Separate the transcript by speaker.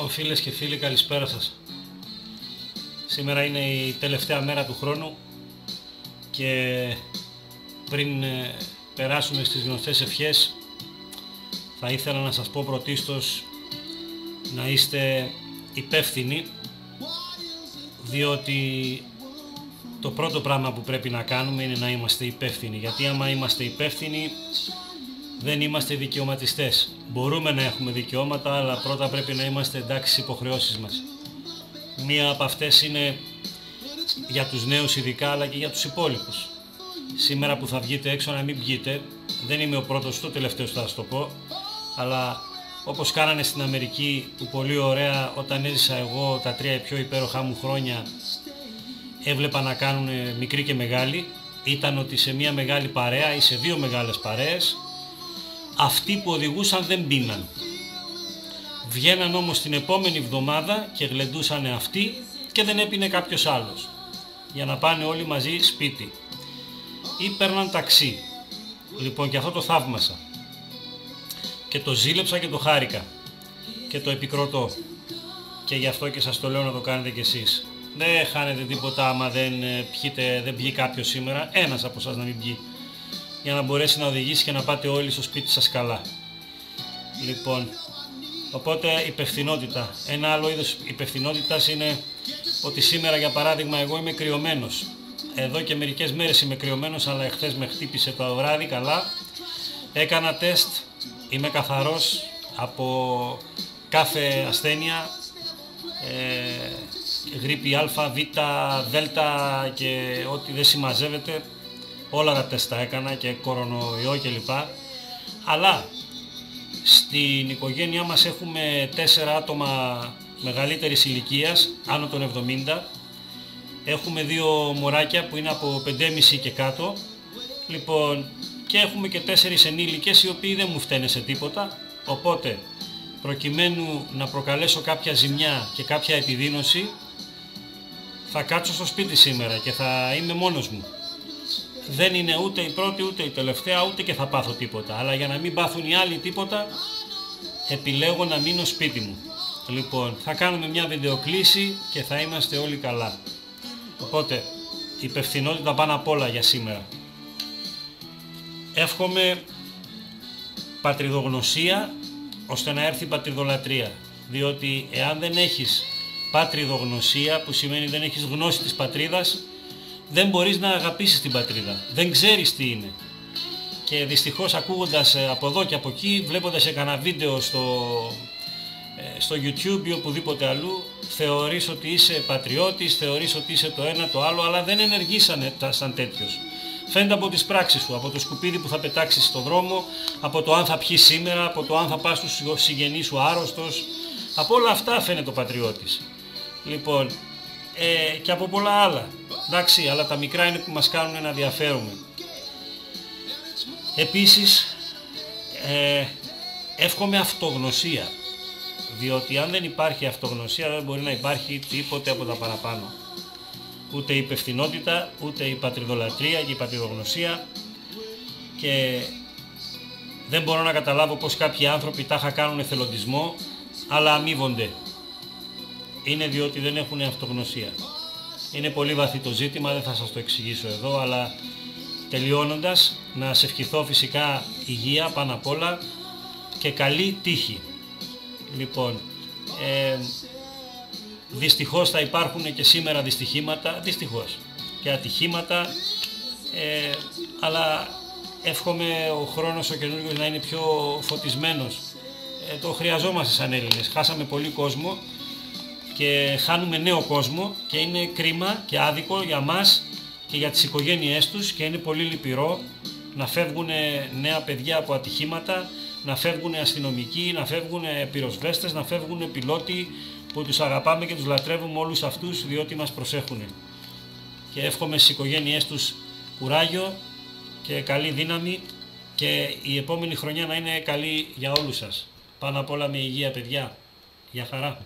Speaker 1: Φίλες και φίλοι, καλησπέρα σας. Σήμερα είναι η τελευταία μέρα του χρόνου και πριν περάσουμε στις γνωστές ευχές θα ήθελα να σας πω πρωτίστως να είστε υπεύθυνοι, διότι το πρώτο πράγμα που πρέπει να κάνουμε είναι να είμαστε υπεύθυνοι, γιατί άμα είμαστε υπεύθυνοι δεν είμαστε δικαιωματιστές. Μπορούμε να έχουμε δικαιώματα, αλλά πρώτα πρέπει να είμαστε εντάξει στις υποχρεώσεις μας. Μία από αυτές είναι για τους νέους ειδικά, αλλά και για τους υπόλοιπους. Σήμερα που θα βγείτε έξω να μην βγείτε, δεν είμαι ο πρώτος, το τελευταίο θα σας το πω, αλλά όπως κάνανε στην Αμερική, που πολύ ωραία όταν έζησα εγώ τα 3 πιο υπέροχά μου χρόνια, έβλεπα να κάνουν μικροί και μεγάλοι, ήταν ότι σε μία μεγάλη παρέα ή σε 2 μεγάλες παρέες, αυτοί που οδηγούσαν δεν πίναν. Βγαίναν όμως την επόμενη εβδομάδα και γλεντούσαν αυτοί και δεν έπινε κάποιος άλλος, για να πάνε όλοι μαζί σπίτι. Ή παίρναν ταξί. Λοιπόν, και αυτό το θαύμασα. Και το ζήλεψα και το χάρηκα. Και το επικροτώ. Και γι' αυτό και σας το λέω να το κάνετε κι εσείς. Δεν χάνετε τίποτα άμα δεν πιει κάποιος σήμερα. Ένας από εσάς να μην πιει, για να μπορέσει να οδηγήσει και να πάτε όλοι στο σπίτι σας καλά. Λοιπόν, οπότε υπευθυνότητα. Ένα άλλο είδος υπευθυνότητας είναι ότι σήμερα, για παράδειγμα, εγώ είμαι κρυωμένος. Εδώ και μερικές μέρες είμαι κρυωμένος, αλλά εχθές με χτύπησε το βράδυ καλά. Έκανα τεστ, είμαι καθαρός από κάθε ασθένεια, γρίπη Α, Β, Δ και ό,τι δεν συμμαζεύεται. Όλα τα τεστ τα έκανα και κορονοϊό κλπ. Αλλά στην οικογένειά μας έχουμε 4 άτομα μεγαλύτερης ηλικίας, άνω των 70. Έχουμε 2 μωράκια που είναι από 5,5 και κάτω. Λοιπόν, και έχουμε και 4 ενήλικες οι οποίοι δεν μου φταίνε σε τίποτα. Οπότε, προκειμένου να προκαλέσω κάποια ζημιά και κάποια επιδείνωση, θα κάτσω στο σπίτι σήμερα και θα είμαι μόνος μου. Δεν είναι ούτε η πρώτη ούτε η τελευταία, ούτε και θα πάθω τίποτα. Αλλά για να μην πάθουν οι άλλοι τίποτα, επιλέγω να μείνω σπίτι μου. Λοιπόν, θα κάνουμε μια βιντεοκλήση και θα είμαστε όλοι καλά. Οπότε, υπευθυνότητα πάνω απ' όλα για σήμερα. Εύχομαι πατριδογνωσία ώστε να έρθει πατριδολατρία. Διότι εάν δεν έχεις πατριδογνωσία, που σημαίνει δεν έχεις γνώση της πατρίδας, δεν μπορείς να αγαπήσεις την πατρίδα. Δεν ξέρεις τι είναι. Και δυστυχώς, ακούγοντας από εδώ και από εκεί, βλέποντας κανένα βίντεο στο YouTube ή οπουδήποτε αλλού, θεωρείς ότι είσαι πατριώτης, θεωρείς ότι είσαι το ένα το άλλο, αλλά δεν ενεργείς σαν τέτοιος. Φαίνεται από τις πράξεις σου, από το σκουπίδι που θα πετάξεις στον δρόμο, από το αν θα πιεις σήμερα, από το αν θα πας στους συγγενείς σου άρρωστος. Από όλα αυτά φαίνεται ο πατριώτης. Λοιπόν, και από πολλά άλλα. Εντάξει, αλλά τα μικρά είναι που μας κάνουν να διαφέρουμε. Επίσης, εύχομαι αυτογνωσία. Διότι αν δεν υπάρχει αυτογνωσία δεν μπορεί να υπάρχει τίποτε από τα παραπάνω. Ούτε η υπευθυνότητα, ούτε η πατριδολατρία και η πατριδογνωσία. Και δεν μπορώ να καταλάβω πως κάποιοι άνθρωποι τάχα κάνουν εθελοντισμό, αλλά αμείβονται. Είναι διότι δεν έχουν αυτογνωσία. Είναι πολύ βαθύ το ζήτημα, δεν θα σας το εξηγήσω εδώ, αλλά τελειώνοντας, να σε ευχηθώ φυσικά υγεία πάνω απ' όλα και καλή τύχη. Λοιπόν, δυστυχώς θα υπάρχουν και σήμερα δυστυχήματα, δυστυχώς, και ατυχήματα, αλλά εύχομαι ο χρόνος ο καινούριος να είναι πιο φωτισμένος. Το χρειαζόμαστε σαν Έλληνες. Χάσαμε πολύ κόσμο και χάνουμε νέο κόσμο και είναι κρίμα και άδικο για μας και για τις οικογένειές τους, και είναι πολύ λυπηρό να φεύγουν νέα παιδιά από ατυχήματα, να φεύγουν αστυνομικοί, να φεύγουν πυροσβέστες, να φεύγουν πιλότοι που τους αγαπάμε και τους λατρεύουμε όλους αυτούς, διότι μας προσέχουν. Και εύχομαι στις οικογένειές τους κουράγιο και καλή δύναμη και η επόμενη χρονιά να είναι καλή για όλους σας. Πάνω απ' όλα με υγεία, παιδιά. Γεια χαρά.